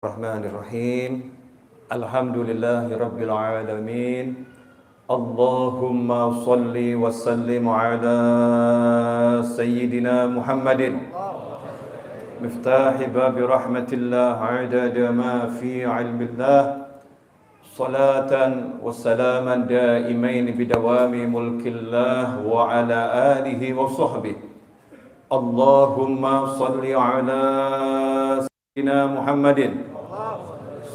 Bismillahirrahmanirrahim. Alhamdulillahi rabbil alamin. Allahumma salli wa sallim ala sayyidina Muhammadin miftahi babi rahmatillah adada ma fi ilmillah salatan wa salaman daimain bidawami mulkillah wa ala alihi wa sahbihi. Allahumma salli ala sayyidina Muhammadin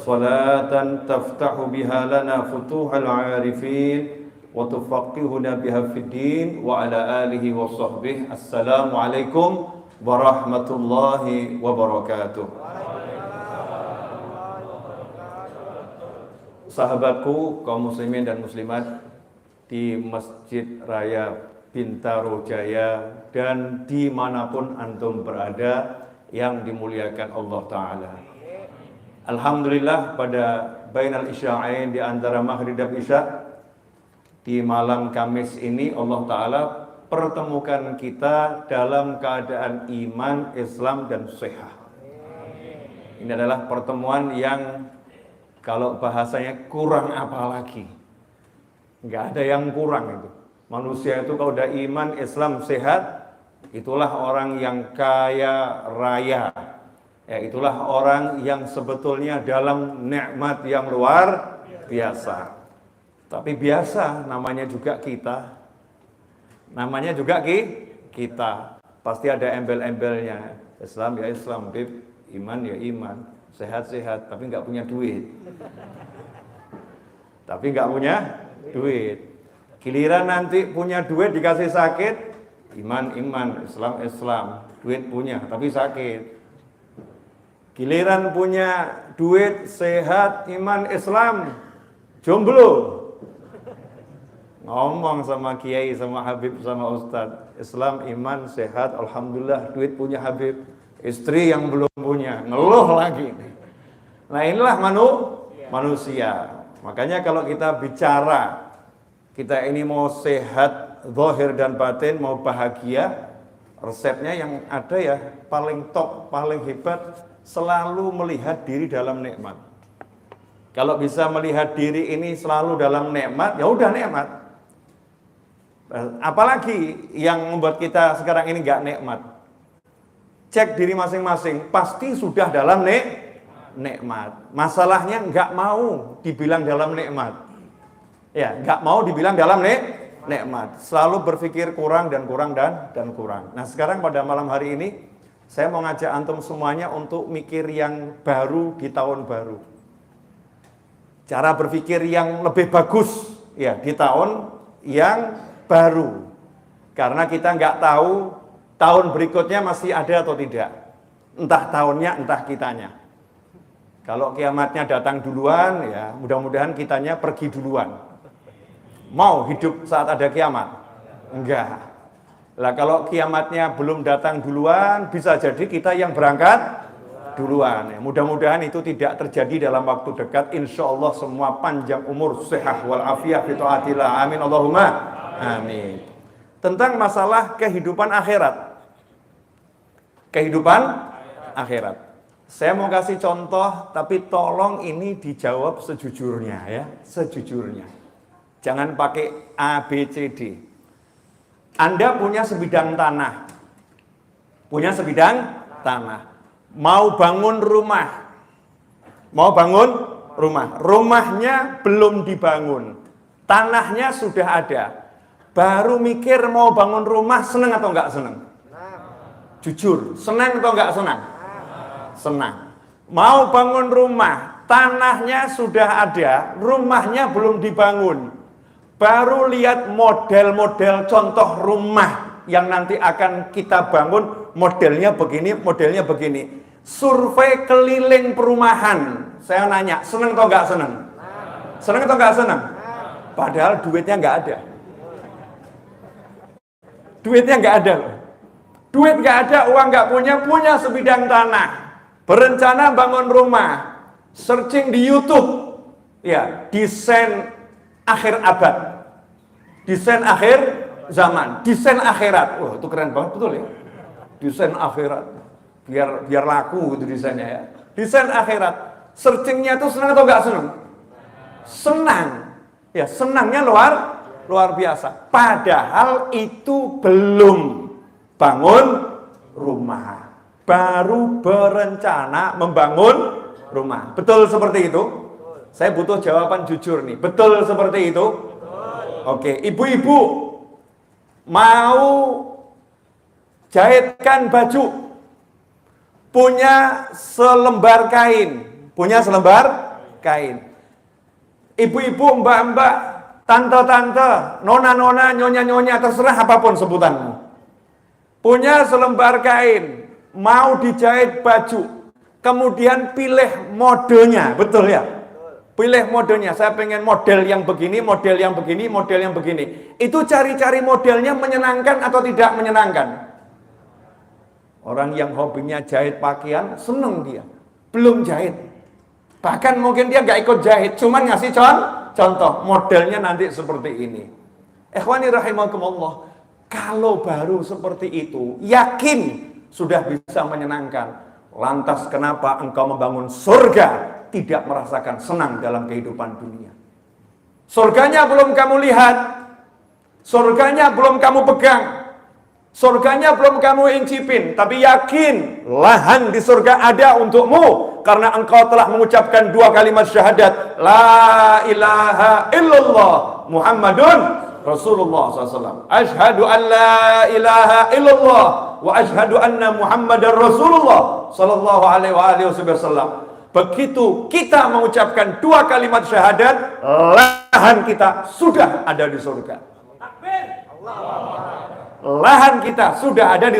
salatan taftahu biha lana futuhal arifin wa tufaqihuna biha fid din wa ala alihi wa sahbihi. Assalamualaikum warahmatullahi wabarakatuh. Sahabatku kaum muslimin dan muslimat di Masjid Raya Bintaro Jaya dan dimanapun antum berada yang dimuliakan Allah Ta'ala. Alhamdulillah pada bainal isya'ain di antara maghrib dan isya di malam Kamis ini Allah Ta'ala pertemukan kita dalam keadaan iman, Islam dan sehat. Ini adalah pertemuan yang kalau bahasanya kurang apa lagi. Nggak ada yang kurang itu. Manusia itu kalau udah iman, Islam, sehat, itulah orang yang kaya raya. Ya, itulah orang yang sebetulnya dalam nikmat yang luar biasa. Tapi biasa namanya juga kita. Namanya juga kita. Pasti ada embel-embelnya. Islam ya Islam, iman ya iman, sehat-sehat, tapi nggak punya duit. Tapi nggak punya duit. Giliran nanti punya duit dikasih sakit, iman, Islam, duit punya, tapi sakit. Giliran punya duit, sehat, iman, Islam, jomblo. Ngomong sama kiai, sama habib, sama ustadz. Islam, iman, sehat, alhamdulillah, duit punya habib. Istri yang belum punya, ngeluh lagi. Nah inilah manusia. Makanya kalau kita bicara, kita ini mau sehat, zahir dan batin, mau bahagia, resepnya yang ada ya, paling top, paling hebat, selalu melihat diri dalam nikmat. Kalau bisa melihat diri ini selalu dalam nikmat, ya udah nikmat. Apalagi yang membuat kita sekarang ini nggak nikmat. Cek diri masing-masing, pasti sudah dalam nikmat. Masalahnya nggak mau dibilang dalam nikmat. Ya, nggak mau dibilang dalam nikmat. Selalu berpikir kurang dan kurang dan kurang. Nah sekarang pada malam hari ini saya mau ngajak antum semuanya untuk mikir yang baru di tahun baru. Cara berpikir yang lebih bagus ya di tahun yang baru. Karena kita nggak tahu tahun berikutnya masih ada atau tidak. Entah tahunnya, entah kitanya. Kalau kiamatnya datang duluan, ya mudah-mudahan kitanya pergi duluan. Mau hidup saat ada kiamat? Enggak. Lah kalau kiamatnya belum datang duluan, bisa jadi kita yang berangkat duluan. Ya, mudah-mudahan itu tidak terjadi dalam waktu dekat. Insya Allah semua panjang umur, sehat wal afiyah fi taatillah. Amin Allahumma amin. Tentang masalah kehidupan akhirat. Kehidupan akhirat. Saya mau kasih contoh, tapi tolong ini dijawab sejujurnya ya, sejujurnya. Jangan pakai A, B, C, D. Anda punya sebidang tanah. Punya sebidang tanah. Mau bangun rumah. Mau bangun rumah. Rumahnya belum dibangun. Tanahnya sudah ada. Baru mikir mau bangun rumah, senang atau enggak senang? Jujur, senang atau enggak senang? Senang. Mau bangun rumah, tanahnya sudah ada, rumahnya belum dibangun. Baru lihat model-model contoh rumah yang nanti akan kita bangun, modelnya begini. Survei keliling perumahan. Saya nanya, senang atau enggak senang? Senang atau enggak senang? Padahal duitnya enggak ada. Duitnya enggak ada. Duit enggak ada, uang enggak punya sebidang tanah. Berencana bangun rumah. Searching di YouTube. Ya, desain akhir abad, desain akhir zaman, desain akhirat. Wah, itu keren banget, betul ya? Desain akhirat, biar laku itu desainnya ya. Desain akhirat. Searchingnya itu senang atau nggak senang? Senang. Ya, senangnya luar biasa. Padahal itu belum bangun rumah. Baru berencana membangun rumah. Betul seperti itu? Saya butuh jawaban jujur nih. Betul seperti itu? Oke, ibu-ibu mau jahitkan baju. Punya selembar kain. Ibu-ibu, mbak-mbak, tante-tante, nona-nona, nyonya-nyonya, terserah apapun sebutanmu. Punya selembar kain, mau dijahit baju, kemudian pilih modelnya, betul ya? Pilih modelnya, saya pengen model yang begini, model yang begini, model yang begini. Itu cari-cari modelnya menyenangkan atau tidak menyenangkan? Orang yang hobinya jahit pakaian, seneng dia. Belum jahit. Bahkan mungkin dia nggak ikut jahit, cuman ngasih contoh. Modelnya nanti seperti ini. Ikhwani rahimakumullah. Kalau baru seperti itu, yakin sudah bisa menyenangkan. Lantas kenapa engkau membangun surga, tidak merasakan senang dalam kehidupan dunia? Surganya belum kamu lihat. Surganya belum kamu pegang. Surganya belum kamu incipin, tapi yakin lahan di surga ada untukmu karena engkau telah mengucapkan 2 kalimat syahadat, la ilaha illallah Muhammadun Rasulullah SAW. Ashhadu an la ilaha illallah wa ashhadu anna Muhammadar Rasulullah sallallahu alaihi wasallam. Begitu kita mengucapkan 2 kalimat syahadat, lahan kita sudah ada di surga. Lahan kita sudah ada di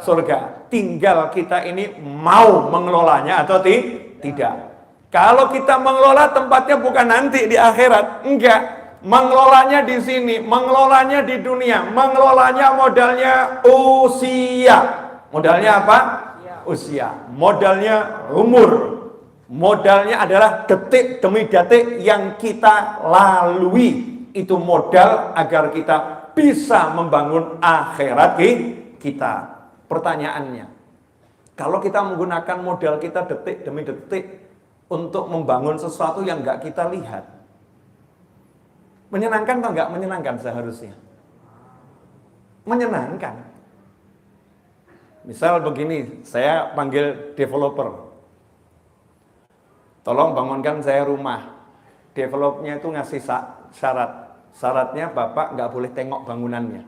surga. Tinggal kita ini mau mengelolanya atau tidak. Kalau kita mengelola tempatnya bukan nanti di akhirat, enggak. Mengelolanya di sini, mengelolanya di dunia, mengelolanya modalnya usia. Modalnya apa? Usia. Modalnya umur. Modalnya adalah detik demi detik yang kita lalui. Itu modal agar kita bisa membangun akhirat kita. Pertanyaannya, kalau kita menggunakan modal kita detik demi detik untuk membangun sesuatu yang nggak kita lihat, menyenangkan atau nggak menyenangkan seharusnya? Menyenangkan. Misal begini, saya panggil developer, tolong bangunkan saya rumah. Developernya itu ngasih syarat. Syaratnya Bapak nggak boleh tengok bangunannya.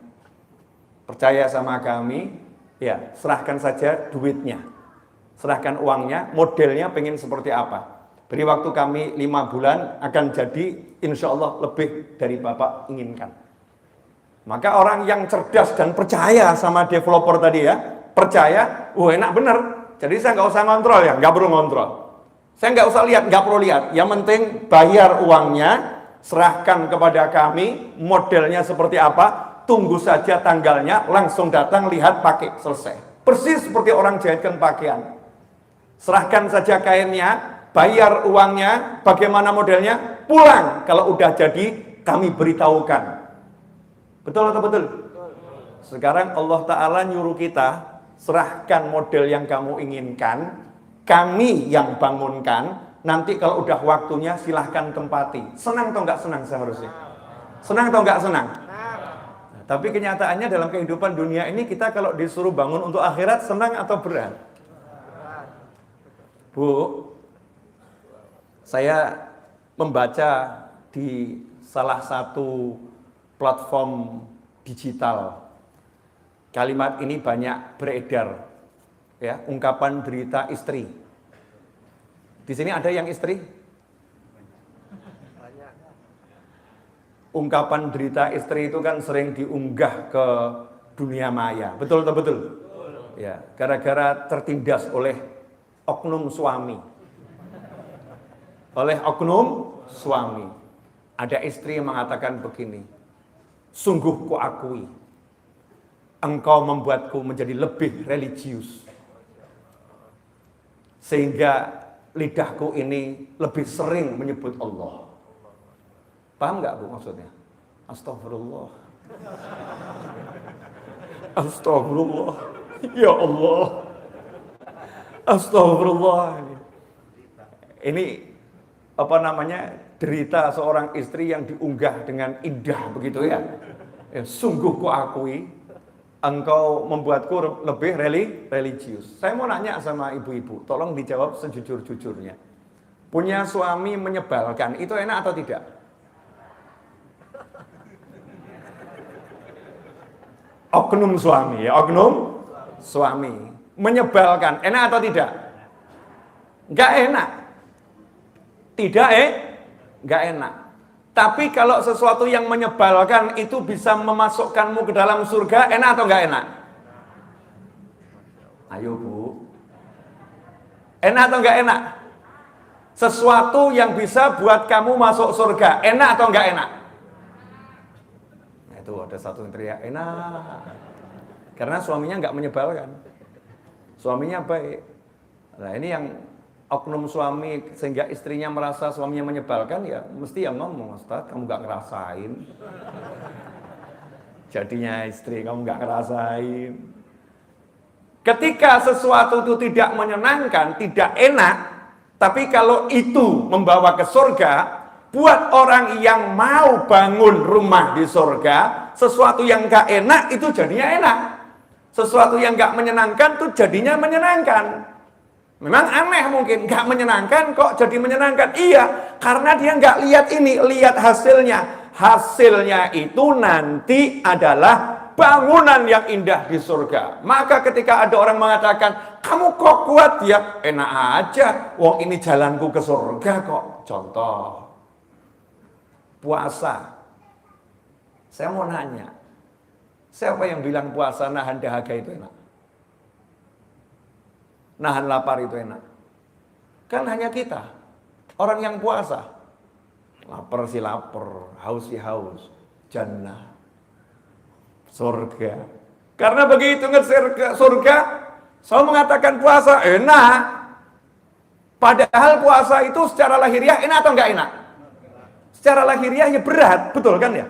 Percaya sama kami, ya serahkan saja duitnya. Serahkan uangnya, modelnya pengen seperti apa. Beri waktu kami 5 bulan, akan jadi insya Allah lebih dari Bapak inginkan. Maka orang yang cerdas dan percaya sama developer tadi ya, percaya, enak bener. Jadi saya nggak usah ngontrol ya, nggak perlu ngontrol. Saya nggak usah lihat, nggak perlu lihat. Yang penting bayar uangnya, serahkan kepada kami, modelnya seperti apa, tunggu saja tanggalnya, langsung datang, lihat, pakai, selesai. Persis seperti orang jahitkan pakaian. Serahkan saja kainnya, bayar uangnya, bagaimana modelnya, pulang. Kalau udah jadi, kami beritahukan. Betul atau betul? Sekarang Allah Ta'ala nyuruh kita, serahkan model yang kamu inginkan, kami yang bangunkan. Nanti kalau udah waktunya silahkan tempati. Senang atau enggak senang seharusnya? Senang atau enggak senang? Nah, tapi kenyataannya dalam kehidupan dunia ini kita kalau disuruh bangun untuk akhirat senang atau berat? Bu, saya membaca di salah satu platform digital. Kalimat ini banyak beredar. Ya, ungkapan derita istri. Di sini ada yang istri? Ungkapan derita istri itu kan sering diunggah ke dunia maya. Betul atau betul? Ya, gara-gara tertindas oleh oknum suami. Oleh oknum suami. Ada istri yang mengatakan begini, sungguh kuakui, engkau membuatku menjadi lebih religius. Sehingga lidahku ini lebih sering menyebut Allah. Paham nggak Bu maksudnya? Astagfirullah. Astagfirullah. Ya Allah. Astagfirullah. Ini apa namanya, derita seorang istri yang diunggah dengan indah begitu ya. Sungguh ku akui engkau membuatku lebih religius. Saya mau nanya sama ibu-ibu, tolong dijawab sejujur-jujurnya. Punya suami menyebalkan, itu enak atau tidak? Oknum suami ya, oknum suami menyebalkan, enak atau tidak? Enggak enak. Tidak enggak enak. Tapi kalau sesuatu yang menyebalkan itu bisa memasukkanmu ke dalam surga, enak atau enggak enak? Ayo Bu. Enak atau enggak enak? Sesuatu yang bisa buat kamu masuk surga, enak atau enggak enak? Nah, itu ada satu yang teriak, enak. Karena suaminya enggak menyebalkan. Suaminya baik. Nah ini yang oknum suami sehingga istrinya merasa suaminya menyebalkan, ya mesti yang ngomong, Ustaz kamu gak ngerasain. Jadinya istri kamu gak ngerasain. Ketika sesuatu itu tidak menyenangkan, tidak enak, tapi kalau itu membawa ke surga, buat orang yang mau bangun rumah di surga, sesuatu yang gak enak itu jadinya enak. Sesuatu yang gak menyenangkan itu jadinya menyenangkan. Memang aneh mungkin, gak menyenangkan kok jadi menyenangkan. Iya, karena dia gak lihat ini, lihat hasilnya. Hasilnya itu nanti adalah bangunan yang indah di surga. Maka ketika ada orang mengatakan, kamu kok kuat ya? Enak aja, wong ini jalanku ke surga kok. Contoh, puasa. Saya mau nanya, siapa yang bilang puasa nahan dahaga itu enak? Nahan lapar itu enak? Kan hanya kita, orang yang puasa. Lapar sih lapar, haus sih haus. Jannah, surga. Karena begitu ngeser surga, saya mengatakan puasa enak. Padahal puasa itu secara lahiriah enak atau enggak enak? Secara lahiriah ya berat, betul kan ya?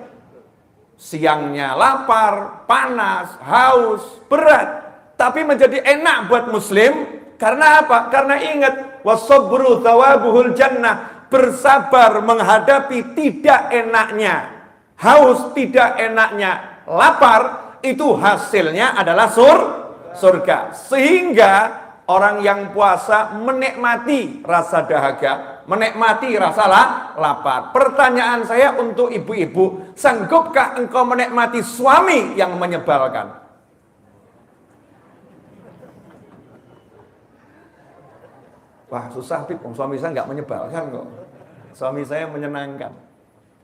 Siangnya lapar, panas, haus, berat. Tapi menjadi enak buat muslim, karena apa? Karena ingat, wasabru thawabuhul jannah, bersabar menghadapi tidak enaknya haus, tidak enaknya lapar, itu hasilnya adalah surga. Sehingga orang yang puasa menikmati rasa dahaga, menikmati rasa lapar. Pertanyaan saya untuk ibu-ibu, sanggupkah engkau menikmati suami yang menyebalkan? Wah susah Bib, suami saya nggak menyebalkan kok. Suami saya menyenangkan.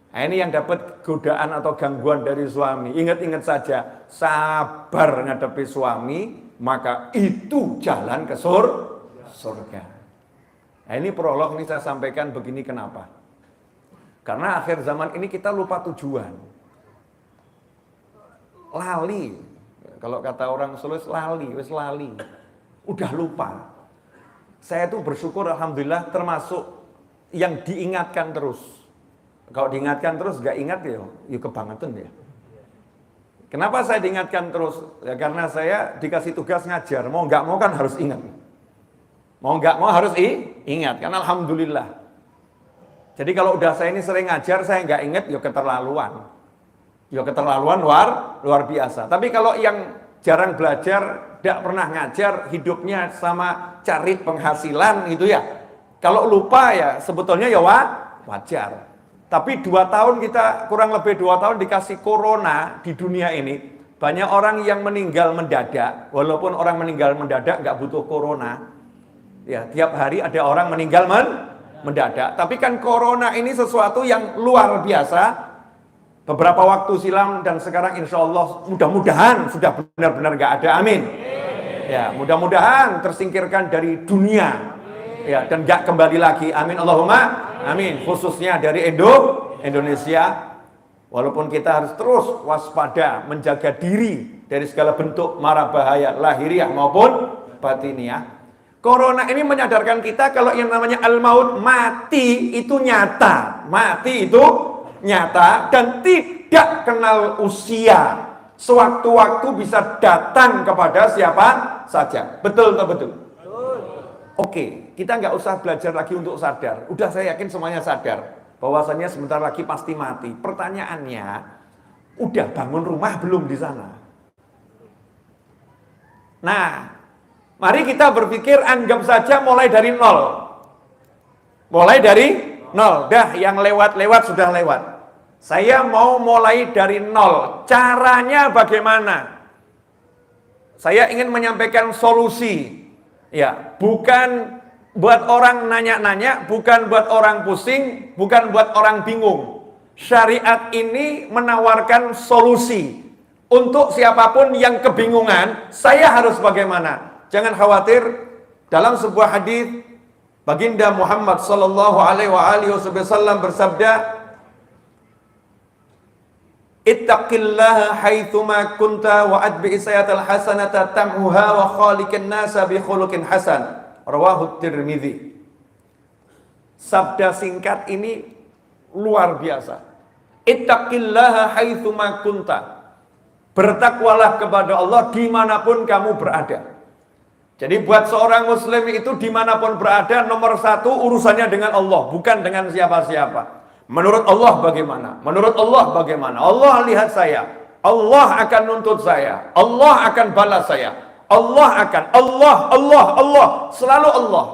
Nah, ini yang dapat godaan atau gangguan dari suami. Ingat-ingat saja, sabar menghadapi suami, maka itu jalan ke surga. Nah, ini prolog ini saya sampaikan begini kenapa? Karena akhir zaman ini kita lupa tujuan. Lali. Kalau kata orang Solo, lali, wis lali. Udah lupa. Saya tuh bersyukur alhamdulillah termasuk yang diingatkan terus. Kalau diingatkan terus gak ingat ya kebangetan ya. Kenapa saya diingatkan terus? Ya karena saya dikasih tugas ngajar, mau gak mau kan harus ingat. Mau gak mau harus ingat, kan alhamdulillah. Jadi kalau udah saya ini sering ngajar, saya gak ingat ya keterlaluan. Ya keterlaluan luar biasa. Tapi kalau yang jarang belajar, tidak pernah ngajar, hidupnya sama cari penghasilan gitu ya. Kalau lupa ya sebetulnya ya wajar. Tapi 2 tahun kita, kurang lebih 2 tahun dikasih corona di dunia ini. Banyak orang yang meninggal mendadak. Walaupun orang meninggal mendadak nggak butuh corona. Ya, tiap hari ada orang meninggal mendadak. Tapi kan corona ini sesuatu yang luar biasa. Beberapa waktu silam dan sekarang insya Allah mudah-mudahan sudah benar-benar nggak ada, amin. Ya, mudah-mudahan tersingkirkan dari dunia, ya, dan nggak kembali lagi, amin Allahumma, amin. Khususnya dari Indonesia, walaupun kita harus terus waspada menjaga diri dari segala bentuk mara bahaya lahiriah maupun batiniah. Corona ini menyadarkan kita kalau yang namanya al-maut, mati itu nyata, mati itu nyata dan tidak kenal usia. Sewaktu-waktu bisa datang kepada siapa saja. Betul atau betul? Oke, kita nggak usah belajar lagi untuk sadar. Udah, saya yakin semuanya sadar bahwasannya sebentar lagi pasti mati. Pertanyaannya, udah bangun rumah belum di sana? Nah, mari kita berpikir, anggap saja mulai dari nol. Mulai dari nol. Dah, yang lewat-lewat sudah lewat. Saya mau mulai dari nol. Caranya bagaimana? Saya ingin menyampaikan solusi. Ya, bukan buat orang nanya-nanya, bukan buat orang pusing, bukan buat orang bingung. Syariat ini menawarkan solusi untuk siapapun yang kebingungan, saya harus bagaimana? Jangan khawatir, dalam sebuah hadis Baginda Muhammad sallallahu alaihi wasallam bersabda, ittaqillaha haitsuma kunta wa adbi sayyatal hasanata tamhuha wa khaliqin nasa bi khuluqin hasan. Rawahu Tirmidzi. Sabda singkat ini luar biasa. Ittaqillaha haitsuma kunta. Bertakwalah kepada Allah dimanapun kamu berada. Jadi buat seorang muslim itu dimanapun berada, nomor satu urusannya dengan Allah, bukan dengan siapa-siapa. Menurut Allah bagaimana? Menurut Allah bagaimana? Allah lihat saya. Allah akan nuntut saya. Allah akan balas saya. Allah akan. Allah. Selalu Allah.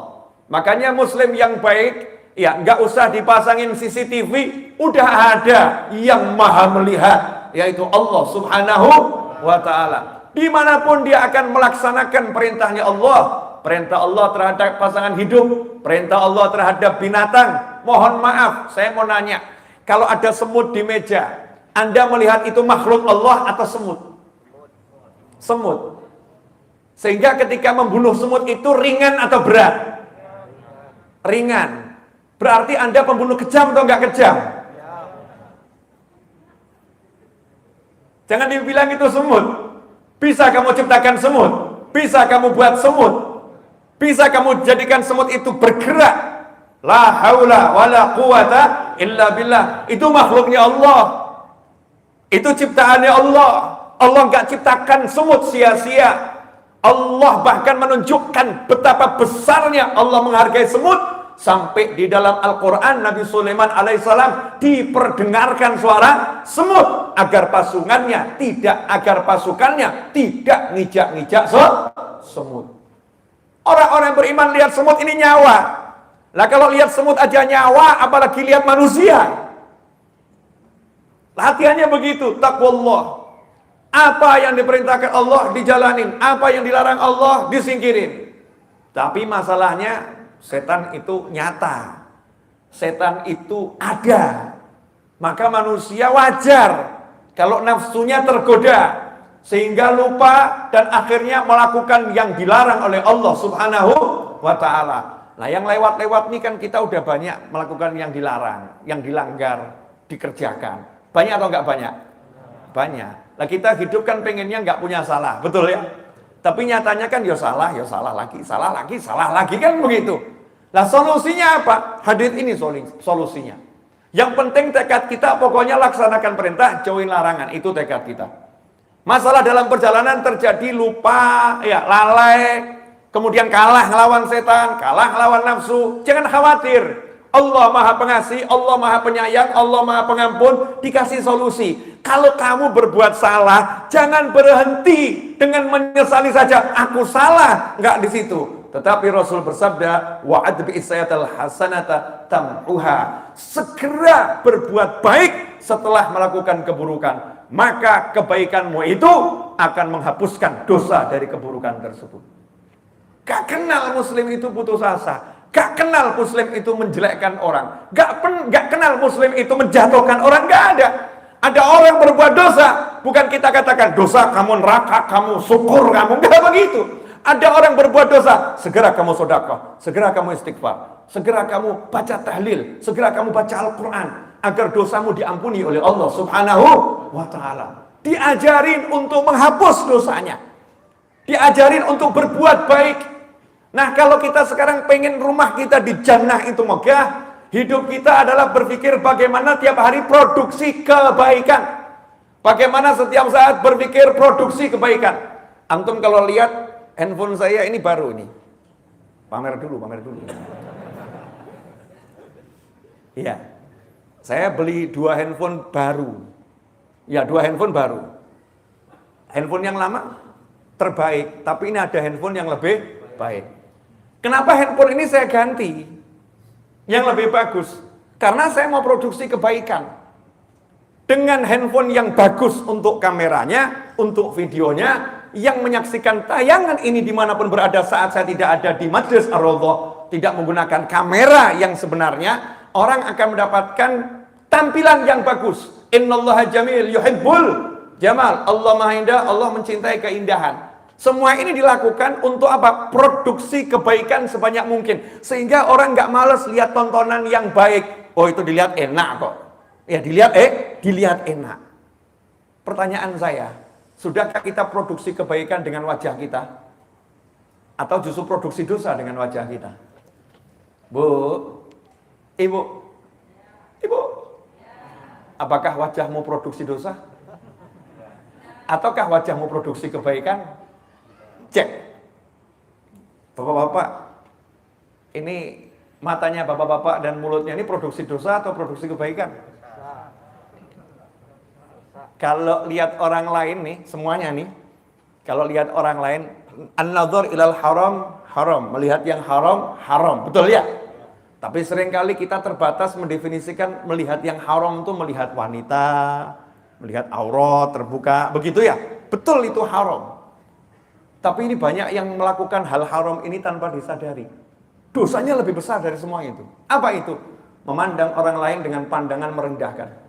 Makanya muslim yang baik, ya nggak usah dipasangin CCTV. Udah ada yang maha melihat, yaitu Allah subhanahu wa ta'ala. Dimanapun dia akan melaksanakan perintahnya Allah. Perintah Allah terhadap pasangan hidup, perintah Allah terhadap binatang. Mohon maaf, saya mau nanya, kalau ada semut di meja, Anda melihat itu makhluk Allah atau semut? Semut. Sehingga ketika membunuh semut itu ringan atau berat? Ringan. Berarti Anda pembunuh kejam atau enggak kejam? Jangan dibilang itu semut. Bisa kamu ciptakan semut, bisa kamu buat semut, bisa kamu jadikan semut itu bergerak. La haula wala quwata illa billah. Itu makhluknya Allah. Itu ciptaannya Allah. Allah enggak ciptakan semut sia-sia. Allah bahkan menunjukkan betapa besarnya Allah menghargai semut. Sampai di dalam Al-Quran Nabi Sulaiman alaihissalam diperdengarkan suara semut agar pasukannya tidak ngijak-ngijak semut. Orang-orang yang beriman lihat semut ini nyawa. Lah kalau lihat semut aja nyawa, apalagi lihat manusia. Latihannya begitu, taqwallah. Apa yang diperintahkan Allah dijalanin, apa yang dilarang Allah disingkirin. Tapi masalahnya setan itu nyata. Setan itu ada. Maka manusia wajar kalau nafsunya tergoda sehingga lupa dan akhirnya melakukan yang dilarang oleh Allah Subhanahu wa ta'ala. Nah, yang lewat-lewat ini kan kita udah banyak melakukan yang dilarang, yang dilanggar, dikerjakan. Banyak atau enggak banyak? Banyak. Nah, kita hidup kan pengennya enggak punya salah, betul ya? Tapi nyatanya kan ya salah lagi kan begitu. Nah, solusinya apa? Hadis ini solusinya. Yang penting tekad kita pokoknya laksanakan perintah, jauhin larangan, itu tekad kita. Masalah dalam perjalanan terjadi lupa, ya lalai, kemudian kalah ngelawan setan, kalah ngelawan nafsu. Jangan khawatir. Allah Maha Pengasih, Allah Maha Penyayang, Allah Maha Pengampun, dikasih solusi. Kalau kamu berbuat salah, jangan berhenti dengan menyesali saja. Aku salah, enggak di situ. Tetapi Rasul bersabda, wa'adbi isyatal hasanata tam'uha. Segera berbuat baik setelah melakukan keburukan. Maka kebaikanmu itu akan menghapuskan dosa dari keburukan tersebut. Gak kenal muslim itu putus asa. Gak kenal muslim itu menjelekkan orang. Gak kenal muslim itu menjatuhkan orang. Gak ada. Ada orang berbuat dosa. Bukan kita katakan dosa kamu neraka, kamu syukur kamu. Gak begitu. Ada orang berbuat dosa, segera kamu sedekah, segera kamu istighfar, segera kamu baca tahlil, segera kamu baca Al-Quran, agar dosamu diampuni oleh Allah Subhanahu wa ta'ala. Diajarin untuk menghapus dosanya, diajarin untuk berbuat baik. Nah, kalau kita sekarang pengen rumah kita di jannah itu megah, hidup kita adalah berpikir bagaimana tiap hari produksi kebaikan, bagaimana setiap saat berpikir produksi kebaikan. Antum kalau lihat handphone saya ini baru ini. Pamer dulu. Iya. Saya beli 2 handphone baru. Ya, 2 handphone baru. Handphone yang lama terbaik, tapi ini ada handphone yang lebih baik. Kenapa handphone ini saya ganti? Yang lebih bagus. Karena saya mau produksi kebaikan. Dengan handphone yang bagus untuk kameranya, untuk videonya, yang menyaksikan tayangan ini dimanapun berada saat saya tidak ada di Majlis Ar-Raudhah, tidak menggunakan kamera yang sebenarnya, orang akan mendapatkan tampilan yang bagus. Innallaha jamil yuhibbul jamal. Allah Maha Indah, Allah mencintai keindahan. Semua ini dilakukan untuk apa? Produksi kebaikan sebanyak mungkin. Sehingga orang nggak males lihat tontonan yang baik. Oh, itu dilihat enak kok. Ya, dilihat enak. Pertanyaan saya, sudahkah kita produksi kebaikan dengan wajah kita? Atau justru produksi dosa dengan wajah kita? Bu, Ibu, apakah wajahmu produksi dosa? Ataukah wajahmu produksi kebaikan? Cek. Bapak-bapak, ini matanya bapak-bapak dan mulutnya ini produksi dosa atau produksi kebaikan? Kalau lihat orang lain nih, semuanya nih, kalau lihat orang lain, an-nadhar ilal haram, haram. Melihat yang haram, haram. Betul ya? Tapi seringkali kita terbatas mendefinisikan melihat yang haram itu melihat wanita, melihat aurat terbuka, begitu ya? Betul, itu haram. Tapi ini banyak yang melakukan hal haram ini tanpa disadari. Dosanya lebih besar dari semua itu. Apa itu? Memandang orang lain dengan pandangan merendahkan.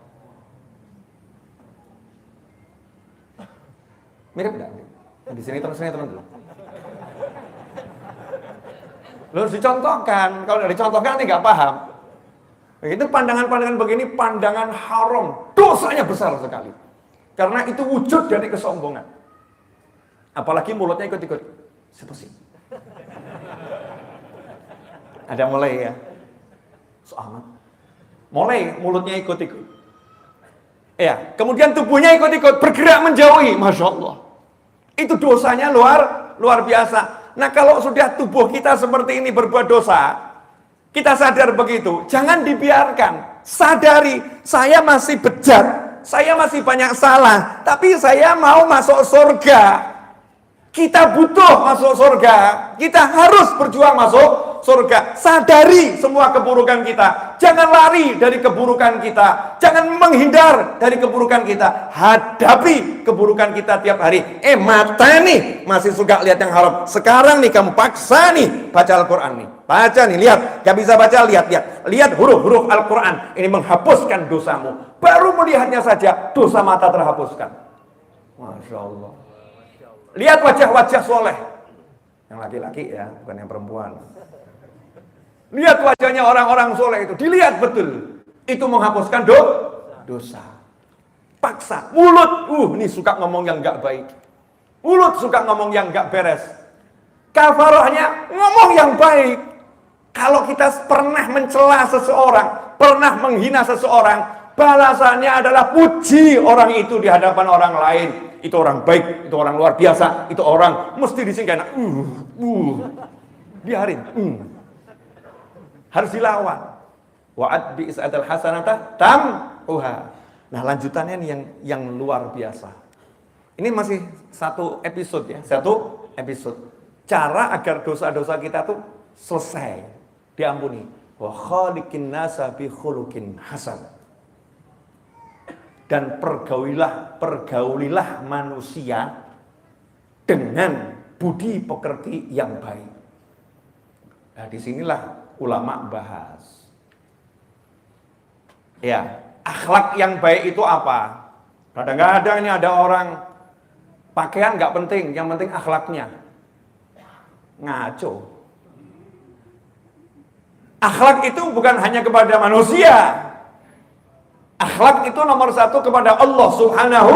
Mirip enggak? Di sini terus dulu. Lalu dicontohkan, kalau nggak dicontohkan nggak paham. Itu pandangan-pandangan begini, pandangan haram, dosanya besar sekali. Karena itu wujud dari kesombongan. Apalagi mulutnya ikut-ikut. Siapa sih? Ada mulai ya. Amat. Mulai mulutnya ikut-ikut. Ya, kemudian tubuhnya ikut-ikut bergerak menjauhi, Masya Allah. Itu dosanya luar biasa. Nah, kalau sudah tubuh kita seperti ini berbuat dosa, kita sadar begitu, jangan dibiarkan. Sadari, saya masih bejat, saya masih banyak salah, tapi saya mau masuk surga. Kita butuh masuk surga, kita harus berjuang masuk surga. Sadari semua keburukan kita, jangan lari dari keburukan kita, jangan menghindar dari keburukan kita. Hadapi keburukan kita tiap hari. Mata nih masih suka lihat yang haram. Sekarang nih kamu paksa nih baca Al-Quran nih. Baca nih, lihat, gak bisa baca, lihat huruf-huruf Al-Quran. Ini menghapuskan dosamu. Baru melihatnya saja dosa mata terhapuskan. Masya Allah. Lihat wajah-wajah soleh. Yang laki-laki ya, bukan yang perempuan. Lihat wajahnya orang-orang soleh itu. Dilihat betul. Itu menghapuskan dosa. Paksa. Mulut. Ini suka ngomong yang gak baik. Mulut suka ngomong yang gak beres. Kafarahnya ngomong yang baik. Kalau kita pernah mencela seseorang, pernah menghina seseorang, balasannya adalah puji orang itu di hadapan orang lain. Itu orang baik, itu orang luar biasa, itu orang mesti disingkirkan. Biarin. Harus dilawan. Wa'ad bi'is'atal hasanata tam'uha. Nah, lanjutannya nih yang luar biasa. Ini masih satu episode ya, satu episode. Cara agar dosa-dosa kita tuh selesai, diampuni. Wa khaliqin nasa bi khuluqin hasan. Dan pergaulilah manusia dengan budi pekerti yang baik. Nah, disinilah ulama bahas. Ya, akhlak yang baik itu apa? Kadang-kadang ini ada orang pakaian nggak penting, yang penting akhlaknya. Ngaco. Akhlak itu bukan hanya kepada manusia. Akhlak itu nomor satu kepada Allah Subhanahu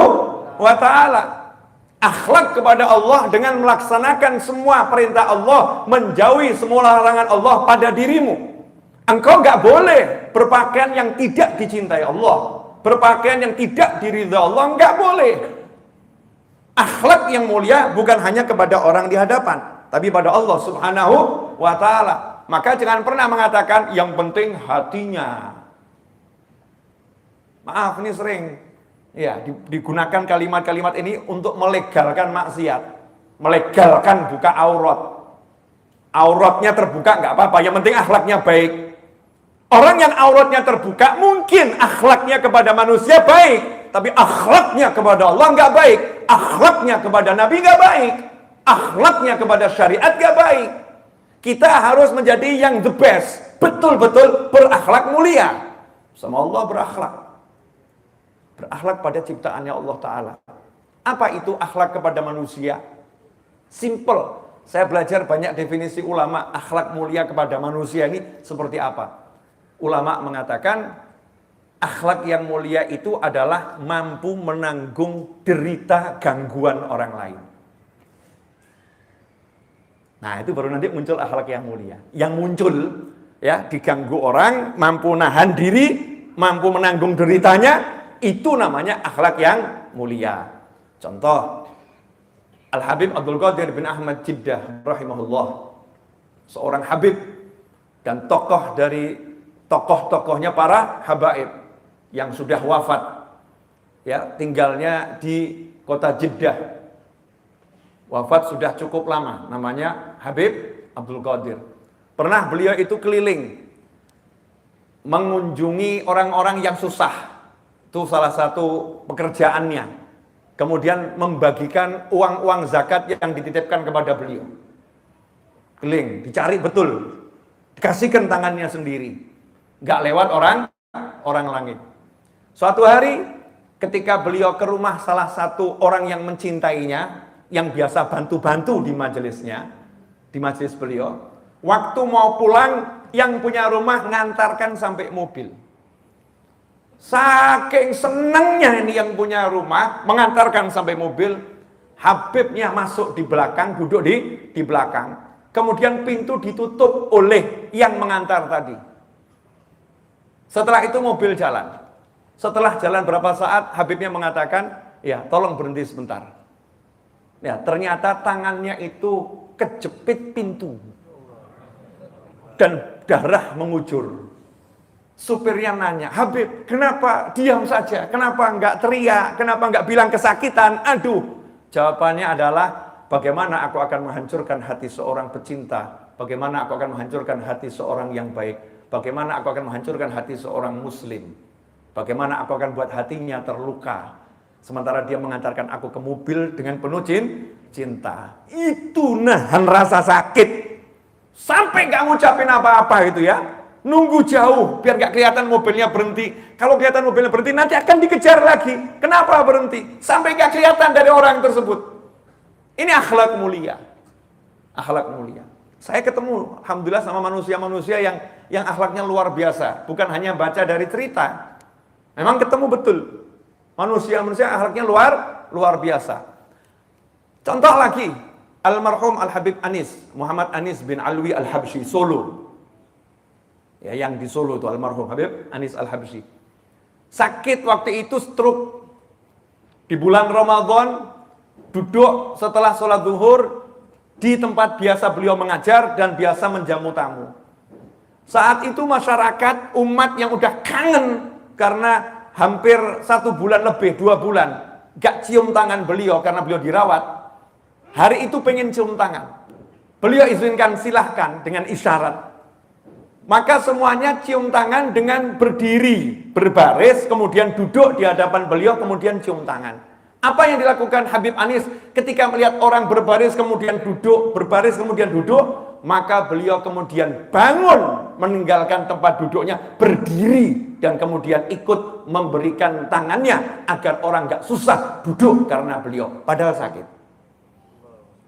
wa ta'ala. Akhlak kepada Allah dengan melaksanakan semua perintah Allah, menjauhi semua larangan Allah pada dirimu. Engkau gak boleh berpakaian yang tidak dicintai Allah, berpakaian yang tidak diridhai Allah, gak boleh. Akhlak yang mulia bukan hanya kepada orang di hadapan, tapi pada Allah Subhanahu wa Ta'ala. Maka jangan pernah mengatakan yang penting hatinya. Maaf, ini sering ya digunakan kalimat-kalimat ini untuk melegalkan maksiat, melegalkan buka aurat. Auratnya terbuka nggak apa-apa, yang penting akhlaknya baik. Orang yang auratnya terbuka mungkin akhlaknya kepada manusia baik, tapi akhlaknya kepada Allah nggak baik, akhlaknya kepada Nabi nggak baik, akhlaknya kepada syariat nggak baik. Kita harus menjadi yang the best, betul-betul berakhlak mulia. Sama Allah berakhlak pada ciptaannya Allah Ta'ala. Apa itu akhlak kepada manusia? Simple. Saya belajar banyak definisi ulama akhlak mulia kepada manusia ini seperti apa. Ulama mengatakan akhlak yang mulia itu adalah mampu menanggung derita gangguan orang lain. Nah, itu baru nanti muncul akhlak yang mulia. Yang muncul ya diganggu orang, mampu nahan diri, mampu menanggung deritanya, itu namanya akhlak yang mulia. Contoh, Al-Habib Abdul Qadir bin Ahmad Jiddah rahimahullah, seorang habib dan tokoh dari tokoh-tokohnya para habaib yang sudah wafat, ya tinggalnya di kota Jeddah. Wafat sudah cukup lama, namanya Habib Abdul Qadir. Pernah beliau itu keliling mengunjungi orang-orang yang susah. Itu salah satu pekerjaannya. Kemudian membagikan uang-uang zakat yang dititipkan kepada beliau. Keliling, dicari betul. Dikasihkan tangannya sendiri. Nggak lewat orang langit. Suatu hari ketika beliau ke rumah salah satu orang yang mencintainya, yang biasa bantu-bantu di majelisnya, di majelis beliau, waktu mau pulang yang punya rumah ngantarkan sampai mobil. Saking senangnya ini yang punya rumah mengantarkan sampai mobil, Habibnya masuk di belakang, duduk di belakang. Kemudian pintu ditutup oleh yang mengantar tadi. Setelah itu mobil jalan. Setelah jalan berapa saat, Habibnya mengatakan, ya tolong berhenti sebentar. Ya, ternyata tangannya itu kejepit pintu. Dan darah mengucur. Supirnya nanya, Habib, kenapa diam saja? Kenapa enggak teriak? Kenapa enggak bilang kesakitan? Aduh, jawabannya adalah, bagaimana aku akan menghancurkan hati seorang pecinta? Bagaimana aku akan menghancurkan hati seorang yang baik? Bagaimana aku akan menghancurkan hati seorang muslim? Bagaimana aku akan buat hatinya terluka? Sementara dia mengantarkan aku ke mobil dengan penuh cinta. Itu nahan rasa sakit. Sampai gak ngucapin apa-apa itu ya. Nunggu jauh, biar gak kelihatan mobilnya berhenti. Kalau kelihatan mobilnya berhenti, nanti akan dikejar lagi. Kenapa berhenti? Sampai gak kelihatan dari orang tersebut. Ini akhlak mulia. Akhlak mulia. Saya ketemu, alhamdulillah, sama manusia-manusia yang akhlaknya luar biasa. Bukan hanya baca dari cerita. Memang ketemu betul. Manusia-manusia akhlaknya luar biasa. Contoh lagi, almarhum Al-Habib Anis, Muhammad Anis bin Alwi Al-Habsyi, Solo. Ya, yang di Solo itu almarhum Habib Anis Al-Habsyi. Sakit waktu itu, stroke. Di bulan Ramadan, duduk setelah sholat zuhur di tempat biasa beliau mengajar dan biasa menjamu tamu. Saat itu masyarakat, umat yang udah kangen karena hampir 1 bulan lebih, 2 bulan gak cium tangan beliau karena beliau dirawat. Hari itu pengen cium tangan. Beliau izinkan, silahkan, dengan isyarat. Maka semuanya cium tangan dengan berdiri, berbaris, kemudian duduk di hadapan beliau, kemudian cium tangan. Apa yang dilakukan Habib Anis ketika melihat orang berbaris kemudian duduk, berbaris kemudian duduk, maka beliau kemudian bangun meninggalkan tempat duduknya, berdiri dan kemudian ikut memberikan tangannya agar orang gak susah duduk karena beliau. Padahal sakit.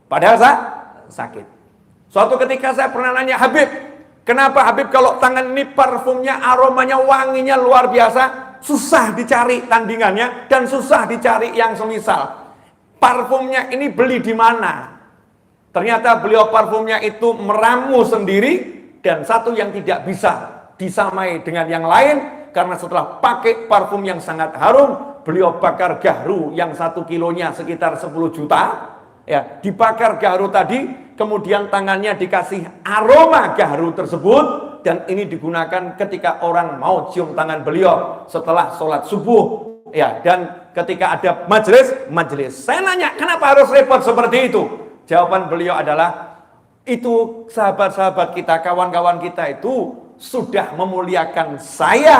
Padahal sakit. Suatu ketika saya pernah nanya, Habib, kenapa Habib kalau tangan ini parfumnya, aromanya, wanginya luar biasa, susah dicari tandingannya dan susah dicari yang semisal. Parfumnya ini beli di mana? Ternyata beliau parfumnya itu meramu sendiri dan satu yang tidak bisa disamai dengan yang lain karena setelah pakai parfum yang sangat harum, beliau bakar gahru yang 1 kilonya sekitar 10 juta. ya, dibakar gaharu tadi, kemudian tangannya dikasih aroma gaharu tersebut, dan ini digunakan ketika orang mau cium tangan beliau setelah sholat subuh, ya, dan ketika ada majelis. Saya nanya, kenapa harus repot seperti itu? Jawaban beliau adalah, itu sahabat-sahabat kita, kawan-kawan kita itu sudah memuliakan saya,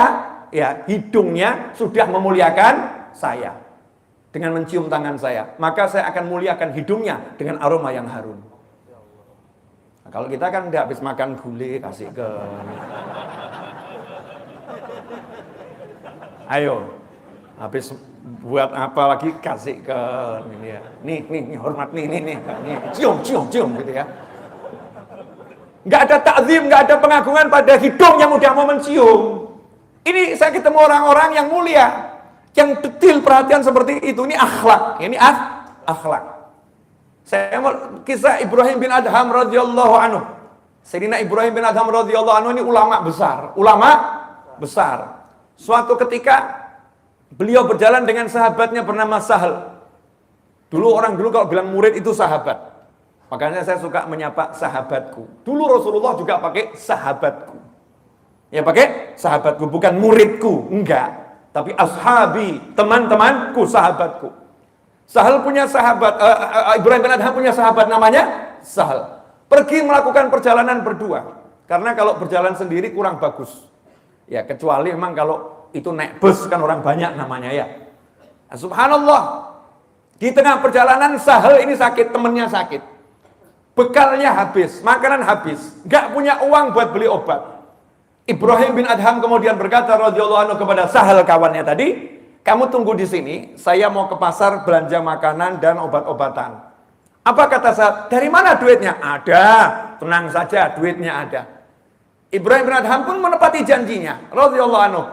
ya, hidungnya sudah memuliakan saya dengan mencium tangan saya, maka saya akan muliakan hidungnya dengan aroma yang harum. Nah, kalau kita kan udah habis makan gulai kasih ke, ayo, habis buat apa lagi kasih ke ini ya. Nih hormat nih, cium gitu ya. Nggak ada takzim, nggak ada pengagungan pada hidung yang udah mau mencium. Ini saya ketemu orang-orang yang mulia, yang detil perhatian seperti itu. Ini akhlak, ini akhlak. Saya mau kisah Ibrahim bin Adham radhiyallahu anhu. Sayyidina Ibrahim bin Adham radhiyallahu anhu ini ulama besar. Suatu ketika beliau berjalan dengan sahabatnya bernama Sahal. Orang dulu kalau bilang murid itu sahabat. Makanya saya suka menyapa sahabatku. Dulu Rasulullah juga pakai sahabatku. Ya pakai sahabatku, bukan muridku, enggak. Tapi ashabi, teman-temanku, sahabatku. Sahal punya sahabat, Ibrahim bin Adham punya sahabat namanya Sahal. Pergi melakukan perjalanan berdua. Karena kalau berjalan sendiri kurang bagus. Ya kecuali memang kalau itu naik bus kan orang banyak namanya ya. Nah, subhanallah. Di tengah perjalanan Sahal ini sakit, temannya sakit. Bekalnya habis, makanan habis, gak punya uang buat beli obat. Ibrahim bin Adham kemudian berkata radhiyallahu anhu kepada Sahal kawannya tadi, kamu tunggu di sini, saya mau ke pasar belanja makanan dan obat-obatan. Apa kata Sahal? Dari mana duitnya? Ada, tenang saja, duitnya ada. Ibrahim bin Adham pun menepati janjinya radhiyallahu anhu.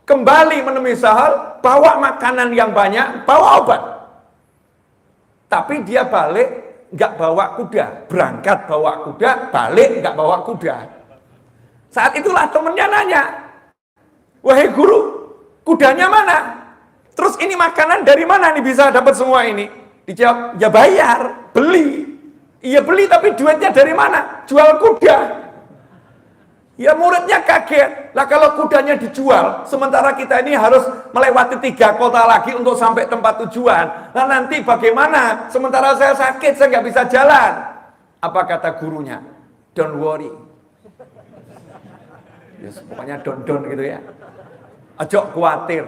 Kembali menemui Sahal, bawa makanan yang banyak, bawa obat. Tapi dia balik nggak bawa kuda, berangkat bawa kuda, balik nggak bawa kuda. Saat itulah temennya nanya, wahai guru, kudanya mana? Terus ini makanan dari mana nih bisa dapat semua ini? Dijawab, ya bayar, beli. Iya beli tapi duitnya dari mana? Jual kuda. Ya muridnya kaget. Lah kalau kudanya dijual, sementara kita ini harus melewati 3 kota lagi untuk sampai tempat tujuan. Nah nanti bagaimana? Sementara saya sakit, saya nggak bisa jalan. Apa kata gurunya? Don't worry. Yes, pokoknya don't gitu ya. Ojo khawatir.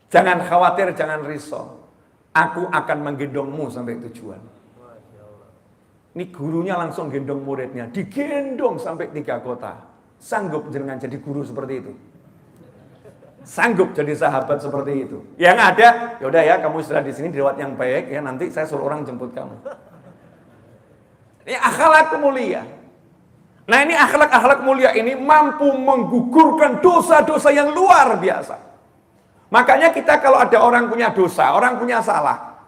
Jangan khawatir, jangan risau. Aku akan menggendongmu sampai tujuan. Ini gurunya langsung gendong muridnya, digendong sampai 3 kota. Sanggup jenengan jadi guru seperti itu? Sanggup jadi sahabat seperti itu? Yang ada, yaudah ya, kamu sudah di sini dirawat yang baik ya, nanti saya suruh orang jemput kamu. Ini akhlak mulia. Nah ini akhlak mulia ini mampu menggugurkan dosa-dosa yang luar biasa. Makanya kita kalau ada orang punya dosa, orang punya salah,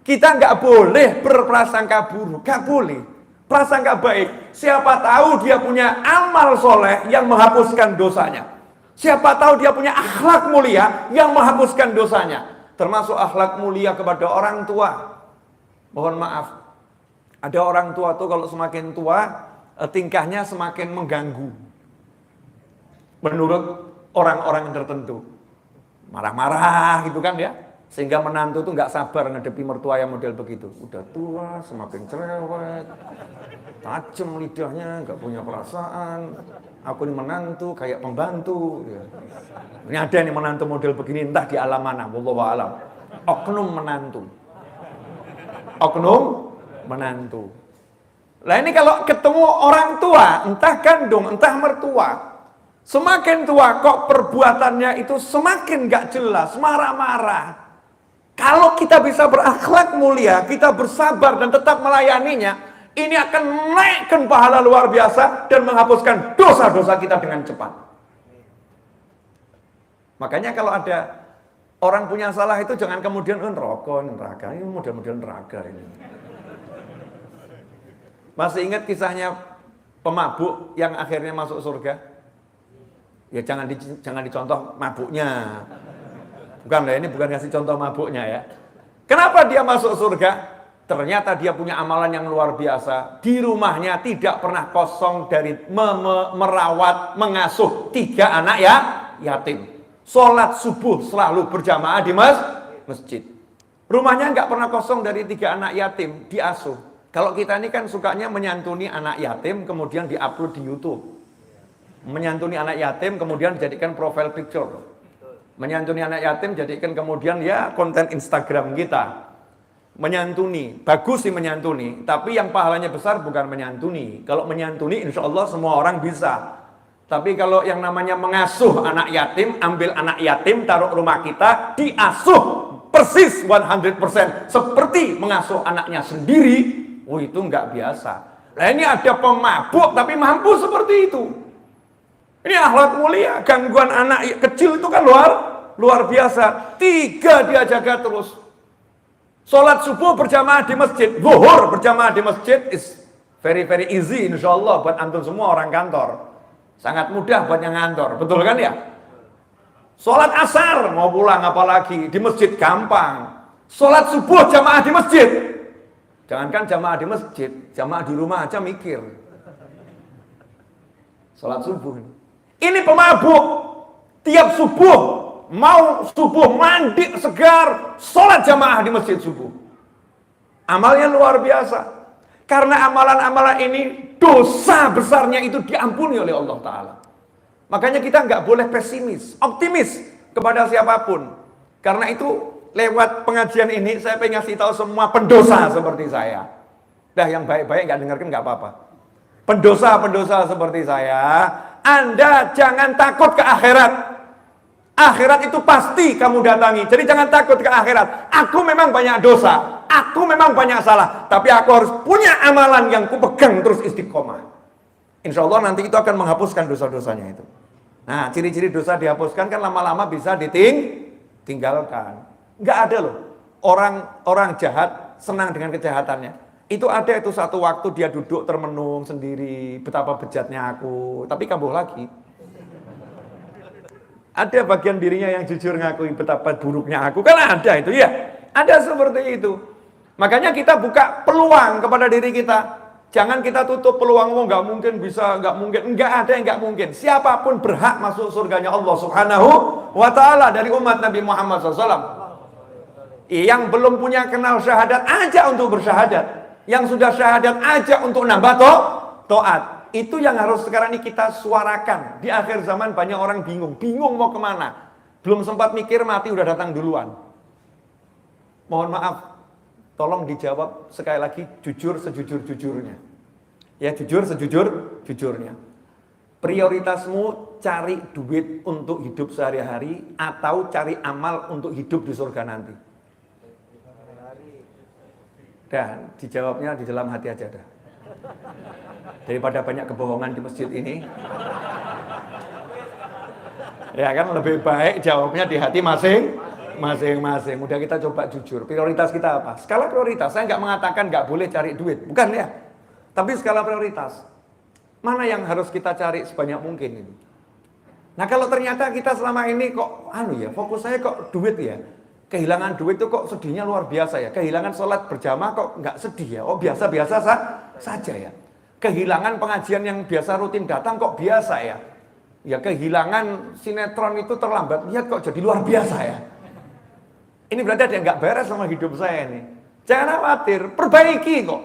kita nggak boleh berprasangka buruk, nggak boleh. Prasangka baik. Siapa tahu dia punya amal soleh yang menghapuskan dosanya. Siapa tahu dia punya akhlak mulia yang menghapuskan dosanya. Termasuk akhlak mulia kepada orang tua. Mohon maaf, ada orang tua tuh kalau semakin tua, tingkahnya semakin mengganggu. Menurut orang-orang tertentu. Marah-marah gitu kan ya. Sehingga menantu tuh nggak sabar ngadepi mertua yang model begitu. Udah tua, semakin cerewet, tajam lidahnya, nggak punya perasaan. Aku ini menantu kayak pembantu. Ya. Ini ada nih menantu model begini, entah di alam mana, wallahu a'lam. Oknum menantu. Oknum menantu. Nah ini kalau ketemu orang tua, entah kandung, entah mertua, semakin tua kok perbuatannya itu semakin nggak jelas, marah-marah. Kalau kita bisa berakhlak mulia, kita bersabar dan tetap melayaninya, ini akan menaikkan pahala luar biasa dan menghapuskan dosa-dosa kita dengan cepat. Makanya kalau ada orang punya salah itu jangan kemudian neraka, ini model-model neraka ini. Masih ingat kisahnya pemabuk yang akhirnya masuk surga? Ya jangan dicontoh mabuknya. Bukan, ini bukan kasih contoh mabuknya ya. Kenapa dia masuk surga? Ternyata dia punya amalan yang luar biasa. Di rumahnya tidak pernah kosong dari merawat, mengasuh 3 anak ya yatim. Sholat subuh selalu berjamaah di masjid. Rumahnya nggak pernah kosong dari 3 anak yatim diasuh. Kalau kita ini kan sukanya menyantuni anak yatim kemudian diupload di YouTube. Menyantuni anak yatim kemudian dijadikan profile picture. Menyantuni anak yatim jadikan kemudian ya konten Instagram kita. Menyantuni, bagus sih menyantuni, tapi yang pahalanya besar bukan menyantuni. Kalau menyantuni insya Allah semua orang bisa. Tapi kalau yang namanya mengasuh anak yatim, ambil anak yatim, taruh rumah kita, diasuh persis 100% seperti mengasuh anaknya sendiri, itu nggak biasa. Nah ini ada pemabuk tapi mampu seperti itu. Ini akhlak mulia, gangguan anak kecil itu kan luar biasa. 3 dia jaga terus. Sholat subuh berjamaah di masjid, zuhur berjamaah di masjid is very easy insya Allah buat antum semua orang kantor. Sangat mudah buat yang ngantor, betul kan ya? Sholat asar mau pulang apalagi di masjid gampang. Sholat subuh jamaah di masjid. Jangankan jamaah di masjid, jamaah di rumah aja mikir. Sholat subuh. Ini pemabuk. Tiap subuh mau subuh mandi segar, sholat jamaah di masjid subuh. Amalnya luar biasa. Karena amalan-amalan ini dosa besarnya itu diampuni oleh Allah Ta'ala. Makanya kita nggak boleh pesimis, optimis kepada siapapun. Karena itu lewat pengajian ini saya pengen ngasih tahu semua pendosa seperti saya. Dah yang baik-baik nggak dengarkan nggak apa-apa. Pendosa-pendosa seperti saya, Anda jangan takut ke akhirat. Akhirat itu pasti kamu datangi. Jadi jangan takut ke akhirat. Aku memang banyak dosa, aku memang banyak salah, tapi aku harus punya amalan yang kupegang terus istiqomah. Insya Allah nanti itu akan menghapuskan dosa-dosanya itu. Nah, ciri-ciri dosa dihapuskan kan lama-lama bisa ditinggalkan. Nggak ada loh orang jahat senang dengan kejahatannya. Itu ada itu satu waktu dia duduk termenung sendiri, betapa bejatnya aku, tapi kambuh lagi. Ada bagian dirinya yang jujur ngakui betapa buruknya aku, kan ada itu ya. Ada seperti itu. Makanya kita buka peluang kepada diri kita. Jangan kita tutup peluang, nggak mungkin bisa, nggak mungkin. Nggak ada yang nggak mungkin. Siapapun berhak masuk surganya Allah Subhanahu wa Ta'ala dari umat Nabi Muhammad SAW. Yang belum punya kenal syahadat aja untuk bersyahadat. Yang sudah syahadat aja untuk nambah taat. Itu yang harus sekarang ini kita suarakan. Di akhir zaman banyak orang bingung mau kemana. Belum sempat mikir mati udah datang duluan. Mohon maaf, tolong dijawab sekali lagi jujur sejujur-jujurnya. Ya jujur sejujur-jujurnya. Prioritasmu cari duit untuk hidup sehari-hari atau cari amal untuk hidup di surga nanti? Dan dijawabnya di dalam hati aja dah. Daripada banyak kebohongan di masjid ini, ya kan lebih baik jawabnya di hati masing-masing. Udah kita coba jujur. Prioritas kita apa? Skala prioritas. Saya nggak mengatakan nggak boleh cari duit, bukan ya. Tapi skala prioritas. Mana yang harus kita cari sebanyak mungkin itu. Nah kalau ternyata kita selama ini kok fokus saya kok duit ya. Kehilangan duit itu kok sedihnya luar biasa ya. Kehilangan sholat berjamaah kok nggak sedih ya. Oh biasa-biasa saja ya. Kehilangan pengajian yang biasa rutin datang kok biasa ya. Ya kehilangan sinetron itu terlambat lihat kok jadi luar biasa ya. Ini berarti ada yang nggak beres sama hidup saya ini. Jangan khawatir, perbaiki kok.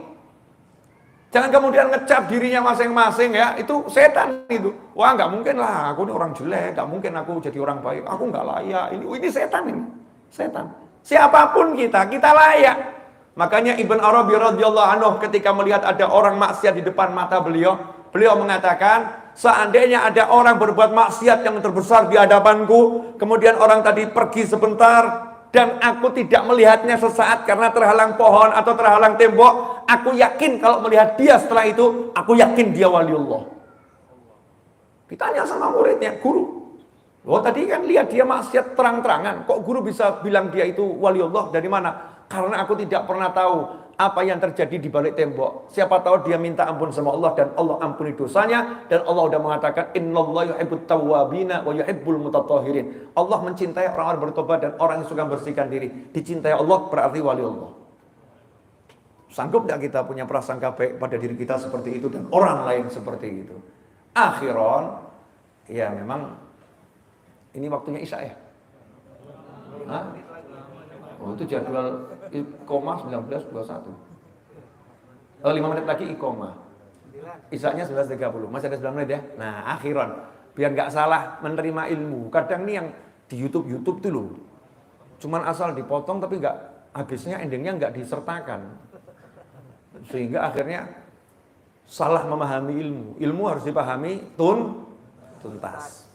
Jangan kemudian ngecap dirinya masing-masing ya. Itu setan itu. Wah nggak mungkin lah, aku ini orang jelek, nggak mungkin aku jadi orang baik. Aku nggak layak. Ini setan ini. Setan. Siapapun kita layak. Makanya Ibn Arabi radhiyallahu anhu ketika melihat ada orang maksiat di depan mata beliau mengatakan, seandainya ada orang berbuat maksiat yang terbesar di hadapanku, kemudian orang tadi pergi sebentar dan aku tidak melihatnya sesaat karena terhalang pohon atau terhalang tembok, aku yakin kalau melihat dia setelah itu, aku yakin dia waliullah. Ditanya sama muridnya, guru, tadi kan lihat dia maksiat terang-terangan, kok guru bisa bilang dia itu waliullah dari mana? Karena aku tidak pernah tahu apa yang terjadi di balik tembok. Siapa tahu dia minta ampun sama Allah dan Allah ampuni dosanya, dan Allah sudah mengatakan innallaha yuhibbut tawwabina wa yuhibbul mutatahhirin. Allah mencintai orang-orang bertobat dan orang yang suka bersihkan diri. Dicintai Allah berarti wali Allah. Sanggup nggak kita punya prasangka baik pada diri kita seperti itu dan orang lain seperti itu? Akhiron, ya memang ini waktunya Isya ya? Hah? Oh, itu jadwal Iqomah 19.21. 5 menit lagi Iqomah. Isyanya 19.30. Masih ada 9 menit ya? Nah, akhiron. Biar nggak salah menerima ilmu. Kadang nih yang di YouTube tuh loh. Cuman asal dipotong tapi nggak, habisnya endingnya nggak disertakan. Sehingga akhirnya salah memahami ilmu. Ilmu harus dipahami tuntas.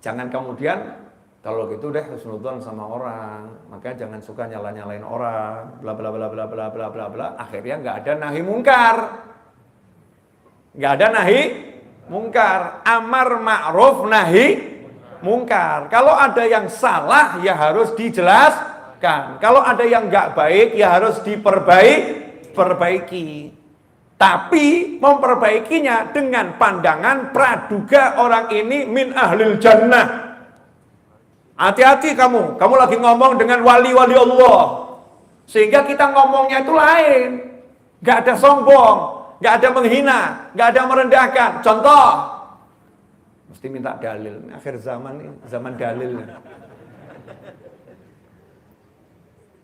Jangan kemudian kalau gitu deh husnudzon sama orang, maka jangan suka nyalain orang, bla bla bla bla bla bla bla bla. Akhirnya nggak ada nahi mungkar, nggak ada nahi mungkar, amar ma'ruf nahi mungkar. Kalau ada yang salah ya harus dijelaskan. Kalau ada yang nggak baik ya harus diperbaiki. Tapi memperbaikinya dengan pandangan praduga orang ini min ahlil jannah. Hati-hati kamu lagi ngomong dengan wali-wali Allah. Sehingga kita ngomongnya itu lain. Gak ada sombong, gak ada menghina, gak ada merendahkan. Contoh, mesti minta dalil. Akhir zaman ini, zaman dalil.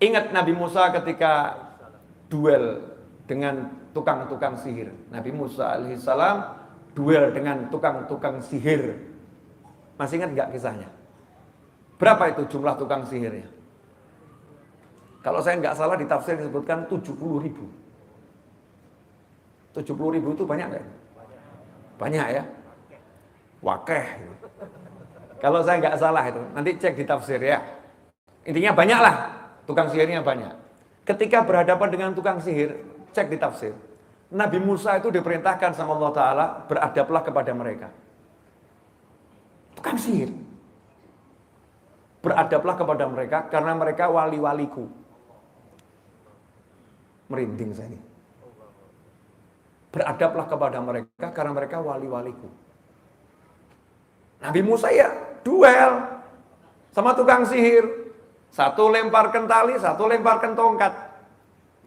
Ingat Nabi Musa ketika duel dengan tukang-tukang sihir. Nabi Musa alaihissalam duel dengan tukang-tukang sihir. Masih ingat gak kisahnya? Berapa itu jumlah tukang sihirnya? Kalau saya nggak salah di tafsir disebutkan 70.000. 70.000 itu banyak nggak? Banyak ya? Wakeh. Kalau saya nggak salah itu, nanti cek di tafsir ya. Intinya banyak lah, tukang sihirnya banyak. Ketika berhadapan dengan tukang sihir, cek di tafsir. Nabi Musa itu diperintahkan sama Allah Ta'ala, beradablah kepada mereka. Tukang sihir. Beradablah kepada mereka karena mereka wali-waliku. Merinding saya ini. Beradablah kepada mereka karena mereka wali-waliku. Nabi Musa ya duel sama tukang sihir. Satu lemparkan tali, satu lemparkan tongkat.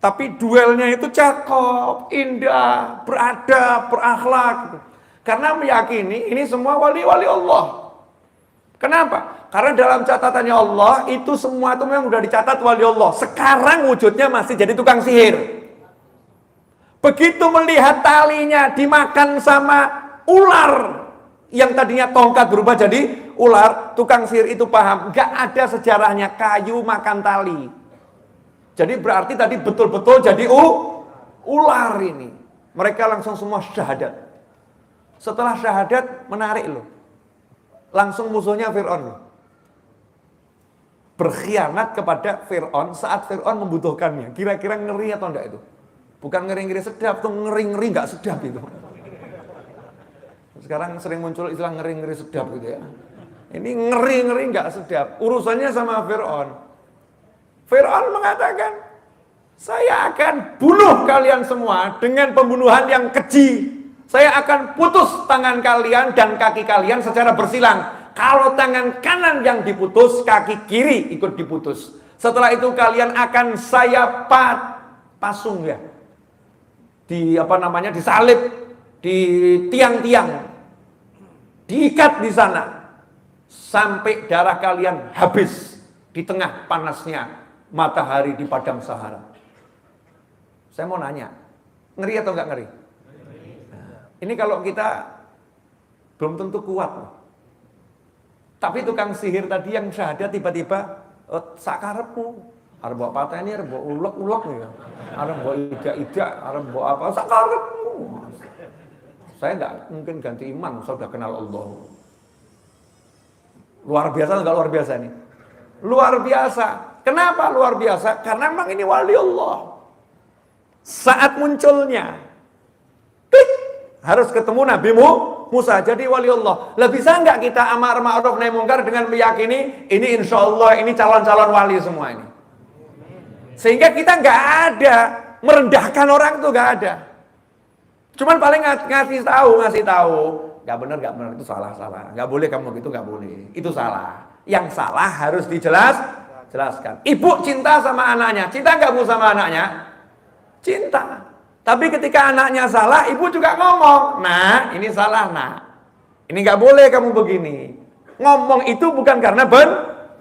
Tapi duelnya itu cakep, indah, beradab, berakhlak. Karena meyakini ini semua wali-wali Allah. Kenapa? Karena dalam catatannya Allah itu semua itu memang sudah dicatat wali Allah. Sekarang wujudnya masih jadi tukang sihir. Begitu melihat talinya dimakan sama ular yang tadinya tongkat berubah jadi ular, tukang sihir itu paham, gak ada sejarahnya kayu makan tali. Jadi berarti tadi betul-betul jadi ular ini. Mereka langsung semua syahadat. Setelah syahadat menarik loh. Langsung musuhnya Fir'aun loh. Berkhianat kepada Fir'aun saat Fir'aun membutuhkannya. Kira-kira ngeri atau enggak itu? Bukan ngeri-ngeri sedap, tuh ngeri-ngeri enggak sedap itu. Sekarang sering muncul istilah ngeri-ngeri sedap gitu ya. Ini ngeri-ngeri enggak sedap. Urusannya sama Fir'aun. Fir'aun mengatakan, saya akan bunuh kalian semua dengan pembunuhan yang keji. Saya akan putus tangan kalian dan kaki kalian secara bersilang. Kalau tangan kanan yang diputus, kaki kiri ikut diputus. Setelah itu kalian akan saya pasung ya. Disalib di tiang-tiang. Diikat di sana sampai darah kalian habis di tengah panasnya matahari di padang Sahara. Saya mau nanya, ngeri atau enggak ngeri? Nah, ini kalau kita belum tentu kuat. Tapi tukang sihir tadi yang syahadat tiba-tiba sakarepmu. Arep mbok pateni, arep mbok ulek-ulek ya. Arep mbok ida-ida, arep mbok apa sakarepmu. Saya enggak mungkin ganti iman, saya sudah kenal Allah. Luar biasa enggak luar biasa nih? Luar biasa. Kenapa luar biasa? Karena memang ini wali Allah. Saat munculnya harus ketemu Nabi Musa jadi wali Allah. Lah bisa enggak kita amar ma'ruf nahi mungkar dengan meyakini ini insya Allah ini calon-calon wali semua ini. Sehingga kita enggak ada merendahkan orang tuh enggak ada. Cuman paling ngasih tahu, enggak benar itu salah. Enggak boleh kamu gitu, enggak boleh. Itu salah. Yang salah harus dijelaskan. Ibu cinta sama anaknya, cinta enggak Bu sama anaknya? Cinta. Tapi ketika anaknya salah, ibu juga ngomong, nah ini salah nak. Ini nggak boleh kamu begini. Ngomong itu bukan karena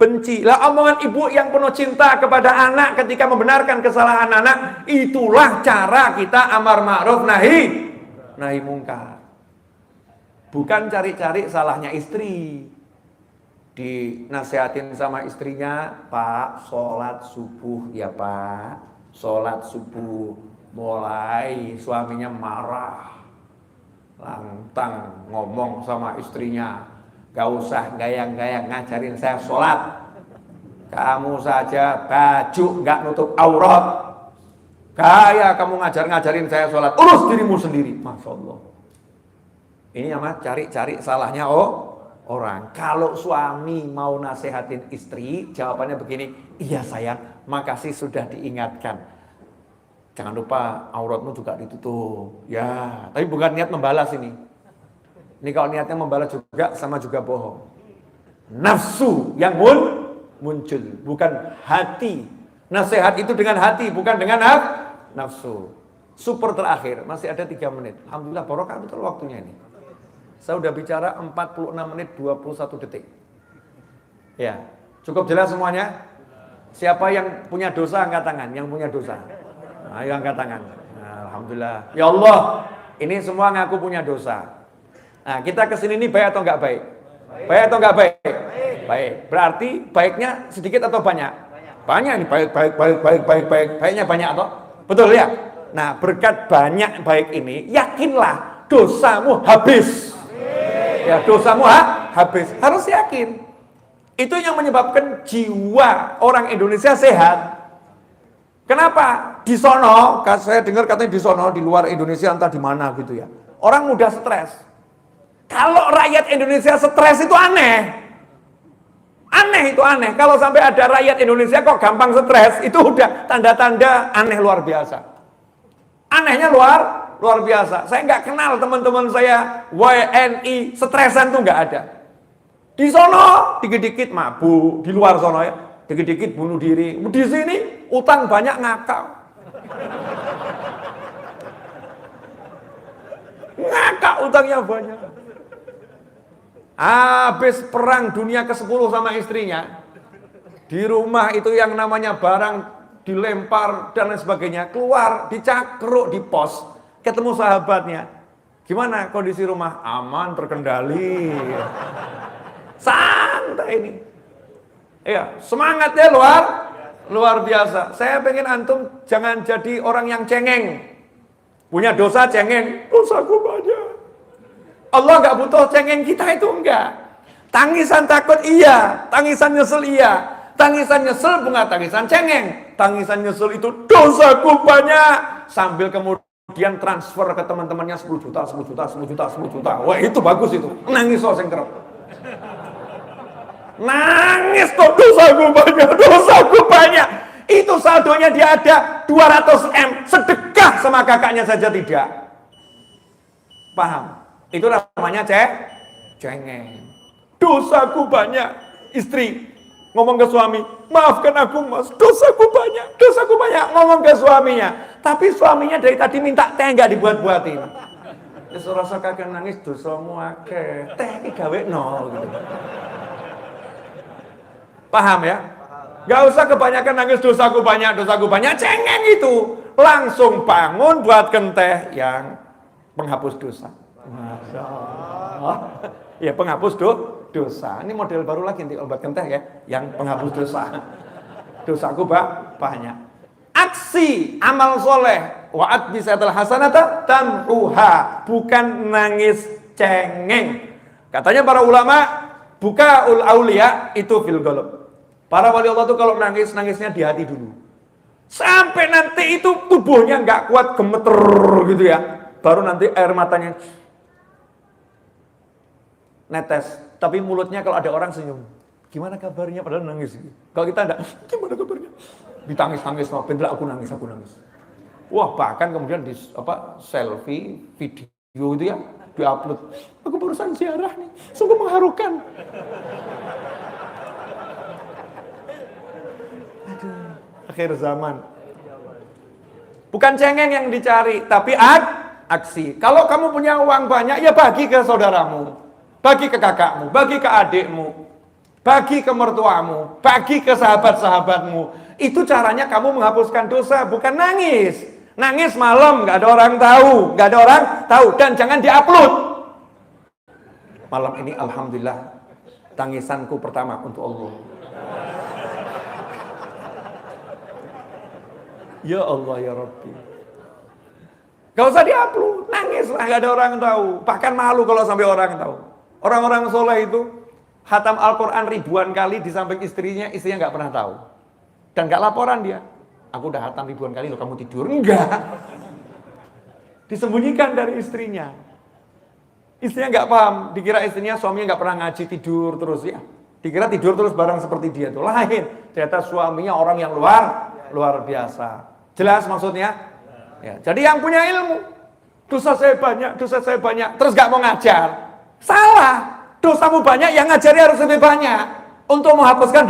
benci. Lah omongan ibu yang penuh cinta kepada anak ketika membenarkan kesalahan anak, itulah cara kita amar ma'ruf nahi mungkar. Bukan cari-cari salahnya istri. Dinasihatin sama istrinya, Pak, sholat subuh ya Pak, sholat subuh. Mulai suaminya marah, lantang ngomong sama istrinya, gak usah gayang-gayang ngajarin saya sholat. Kamu saja baju gak nutup aurat, gaya kamu ngajarin saya sholat. Urus dirimu sendiri. Masya Allah. Ini namanya cari-cari salahnya orang. Kalau suami mau nasihatin istri, jawabannya begini, iya sayang, makasih sudah diingatkan. Jangan lupa auratmu juga ditutup. Ya, tapi bukan niat membalas ini. Ini kalau niatnya membalas juga sama juga bohong. Nafsu yang muncul, bukan hati. Nasihat itu dengan hati, bukan dengan nafsu. Super terakhir, masih ada 3 menit. Alhamdulillah barokah betul waktunya ini. Saya udah bicara 46 menit 21 detik. Ya, cukup jelas semuanya? Siapa yang punya dosa angkat tangan, yang punya dosa. Ayo angkat tangan. Nah, alhamdulillah. Ya Allah, ini semua ngaku punya dosa. Nah, kita kesini ini baik atau enggak baik? Baik atau enggak baik? Baik. Berarti baiknya sedikit atau banyak? Banyak nih, baik. Baiknya banyak atau? Betul ya? Nah, berkat banyak baik ini, yakinlah dosamu habis. Ya, dosamu habis. Harus yakin. Itu yang menyebabkan jiwa orang Indonesia sehat. Kenapa? Di sono, saya dengar katanya di sono, di luar Indonesia entah di mana gitu ya. Orang mudah stres. Kalau rakyat Indonesia stres itu aneh. Aneh itu aneh. Kalau sampai ada rakyat Indonesia kok gampang stres, itu udah tanda-tanda aneh luar biasa. Anehnya luar biasa. Saya nggak kenal teman-teman saya WNI stresan tuh nggak ada. Di sono dikit-dikit mabuk, di luar sono ya. Dikit-dikit bunuh diri. Di sini utang banyak ngakak. Ngakak utangnya banyak. Habis perang dunia ke-10 sama istrinya. Di rumah itu yang namanya barang dilempar dan lain sebagainya. Keluar, dicakruk di pos. Ketemu sahabatnya. Gimana kondisi rumah? Aman, terkendali. Santai ini. Iya, semangatnya luar biasa. Saya pengen antum jangan jadi orang yang cengeng. Punya dosa cengeng, dosaku banyak. Allah nggak butuh cengeng kita itu enggak. Tangisan takut iya, tangisan nyesel iya. Tangisan nyesel bukan tangisan cengeng. Tangisan nyesel itu dosaku banyak. Sambil kemudian transfer ke teman-temannya 10 juta. Wah, itu bagus itu. Nangis sing kerep. Nangis kok dosaku banyak. Itu saldonya dia ada 200 M. Sedekah sama kakaknya saja tidak. Paham? Itu namanya cengeng. Dosaku banyak. Istri ngomong ke suami, maafkan aku mas, dosaku banyak. Ngomong ke suaminya. Tapi suaminya dari tadi minta teh nggak dibuat-buatin. Ya rasa kakek nangis dosamu akeh. Teh iki gawe nol gitu. Paham ya? Gak usah kebanyakan nangis dosaku banyak. Cengeng itu. Langsung bangun buatkan teh yang penghapus dosa. Masya Allah. Ya penghapus dosa. Ini model baru lagi nanti obat teh ya. Yang penghapus dosa. Dosaku banyak. Aksi amal soleh. Wa'at bisatil hasanata tamhuha. Bukan nangis cengeng. Katanya para ulama, bukaul aulia itu fil qalb. Para wali Allah itu kalau nangisnya di hati dulu. Sampai nanti itu tubuhnya nggak kuat gemeter gitu ya. Baru nanti air matanya netes. Tapi mulutnya kalau ada orang senyum. Gimana kabarnya? Padahal nangis. Kalau kita enggak, gimana kabarnya? Ditangis-tangis, bentar aku nangis. Wah, bahkan kemudian di selfie, video itu ya, diupload. Aku barusan ziarah nih, sungguh mengharukan. Aduh, akhir zaman. Bukan cengeng yang dicari, tapi aksi. Kalau kamu punya uang banyak, ya bagi ke saudaramu, bagi ke kakakmu, bagi ke adikmu, bagi ke mertuamu, bagi ke sahabat-sahabatmu. Itu caranya kamu menghapuskan dosa, bukan nangis. Nangis malam, gak ada orang tahu, dan jangan diupload. Malam ini alhamdulillah, tangisanku pertama untuk Allah. Ya Allah ya Rabbi. Gak usah diupload, nangislah, gak ada orang tahu. Bahkan malu kalau sampai orang tahu. Orang-orang soleh itu khatam Al-Quran ribuan kali di samping istrinya gak pernah tahu. Dan gak laporan dia. Aku udah khatam ribuan kali loh, kamu tidur. Enggak. Disembunyikan dari istrinya. Istrinya gak paham, dikira istrinya suaminya gak pernah ngaji, tidur terus ya. Dikira tidur terus bareng seperti dia tuh. Lain, ternyata suaminya orang yang luar biasa. Jelas maksudnya? Ya, jadi yang punya ilmu, dosa saya banyak, terus gak mau ngajar. Salah, dosamu banyak, yang ngajari harus lebih banyak untuk menghapuskan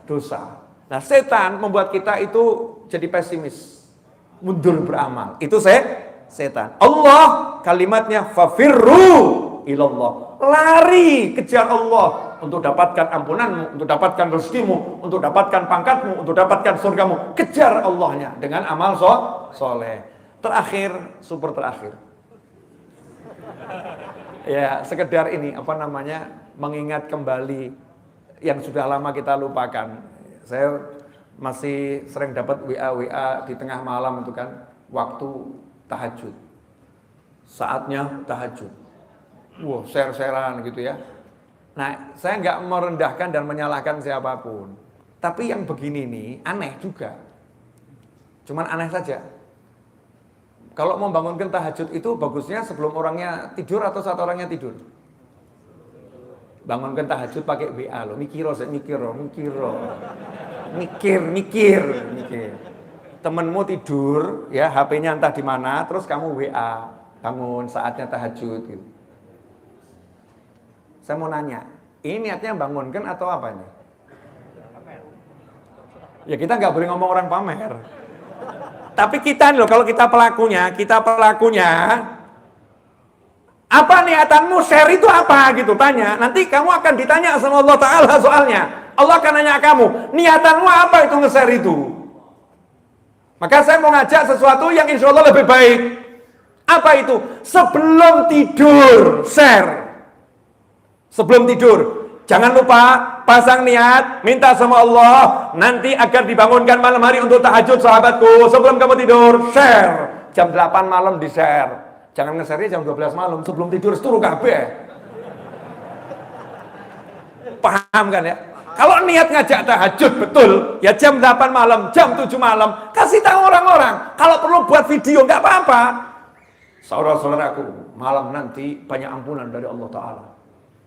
dosa. Nah, setan membuat kita itu jadi pesimis, mundur beramal. Itu setan. Allah kalimatnya fafirru ilallah. Lari kejar Allah untuk dapatkan ampunanmu, untuk dapatkan rezekimu, untuk dapatkan pangkatmu, untuk dapatkan surgamu. Kejar Allahnya dengan amal soleh. Terakhir, super terakhir. Ya, sekedar ini mengingat kembali yang sudah lama kita lupakan. Saya masih sering dapat WA di tengah malam itu kan, waktu tahajud. Saatnya tahajud. Wah, share-sharean gitu ya. Nah, saya nggak merendahkan dan menyalahkan siapapun. Tapi yang begini nih, aneh juga. Cuman aneh saja. Kalau mau bangunkan tahajud itu bagusnya sebelum orangnya tidur atau saat orangnya tidur? Bangunkan tahajud pakai WA loh, mikir. Temenmu tidur, ya HP-nya entah di mana, terus kamu WA, bangun saatnya tahajud gitu. Saya mau nanya, ini niatnya bangunkan atau apa nih? Ya kita nggak boleh ngomong orang pamer. Tapi kita loh, kalau kita pelakunya, apa niatanmu share itu apa gitu, tanya. Nanti kamu akan ditanya sama Allah Ta'ala soalnya. Allah akan nanya kamu, niatanmu apa itu nge-share itu? Maka saya mau ngajak sesuatu yang insya Allah lebih baik. Apa itu? Sebelum tidur, share. Sebelum tidur, jangan lupa pasang niat, minta sama Allah nanti agar dibangunkan malam hari untuk tahajud sahabatku. Sebelum kamu tidur, share. Jam 8 malam di share. Jangan nge-share jam 12 malam sebelum tidur seluruh kabeh. Paham kan ya? Kalau niat ngajak tahajud betul, ya jam 8 malam, jam 7 malam, kasih tahu orang-orang. Kalau perlu buat video nggak apa-apa. Saudara-saudaraku, malam nanti banyak ampunan dari Allah Ta'ala.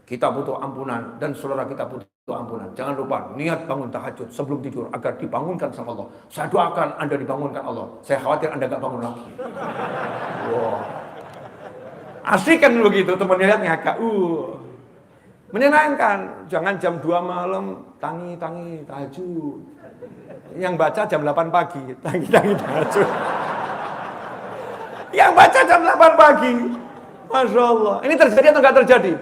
Kita butuh ampunan dan saudara kita butuh ampunan. Jangan lupa niat bangun tahajud sebelum tidur agar dibangunkan sama Allah. Saya doakan Anda dibangunkan Allah. Saya khawatir Anda gak bangun lagi. Wow. Asik kan begitu, temannya lihat ngakak. Menyenangkan. Jangan jam 2 malam tangi tahajud. Yang baca jam 8 pagi tangi tahajud. Yang baca jam 8 pagi. Masya Allah. Ini terjadi atau nggak terjadi?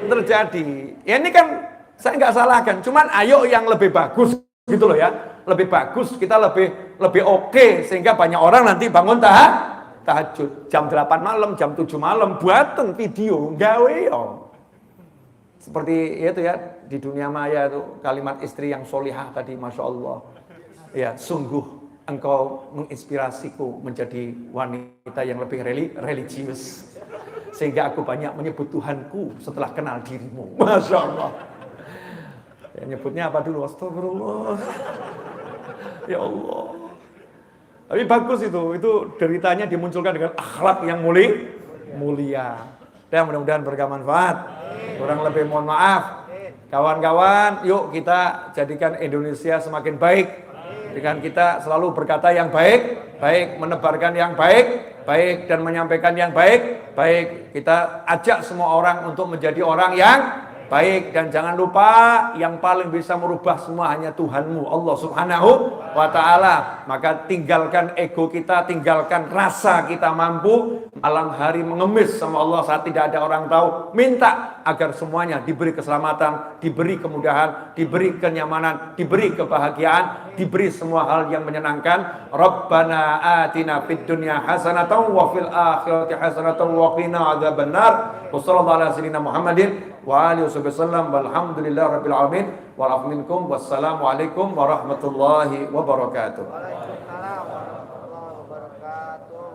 Terjadi. Ya ini kan saya nggak salahkan. Cuman ayo yang lebih bagus gitu loh ya. Lebih bagus, kita lebih oke sehingga banyak orang nanti bangun tahajud jam 8 malam, jam 7 malam buatan video gawe yo. Seperti itu ya di dunia maya itu kalimat istri yang solihah tadi, Masya Allah. Ya sungguh engkau menginspirasiku menjadi wanita yang lebih religius. Sehingga aku banyak menyebut Tuhanku setelah kenal dirimu. Masya Allah. Ya, nyebutnya apa dulu? Astagfirullah. Ya Allah. Tapi bagus itu deritanya dimunculkan dengan akhlak yang mulia. Dan mudah-mudahan bermanfaat. Kurang lebih mohon maaf. Kawan-kawan, yuk kita jadikan Indonesia semakin baik. Dengan kita selalu berkata yang baik, menebarkan yang baik dan menyampaikan yang baik. Kita ajak semua orang untuk menjadi orang yang baik. Dan jangan lupa yang paling bisa merubah semua hanya Tuhanmu, Allah Subhanahu wa Ta'ala. Maka tinggalkan ego kita, tinggalkan rasa kita mampu. Malam hari mengemis sama Allah saat tidak ada orang tahu. Minta agar semuanya diberi keselamatan, diberi kemudahan, diberi kenyamanan, diberi kebahagiaan, diberi semua hal yang menyenangkan. Rabbana atina fid dunya hasanatan wa fil akhirati hasanatan wa qina adzabannar. Wassallallahu ala sayyidina Muhammadin wa alihi wasallam walhamdulillahi rabbil alamin. Wa'alaikum minkum wassalamualaikum warahmatullahi wabarakatuh. Waalaikumsalam warahmatullahi wabarakatuh.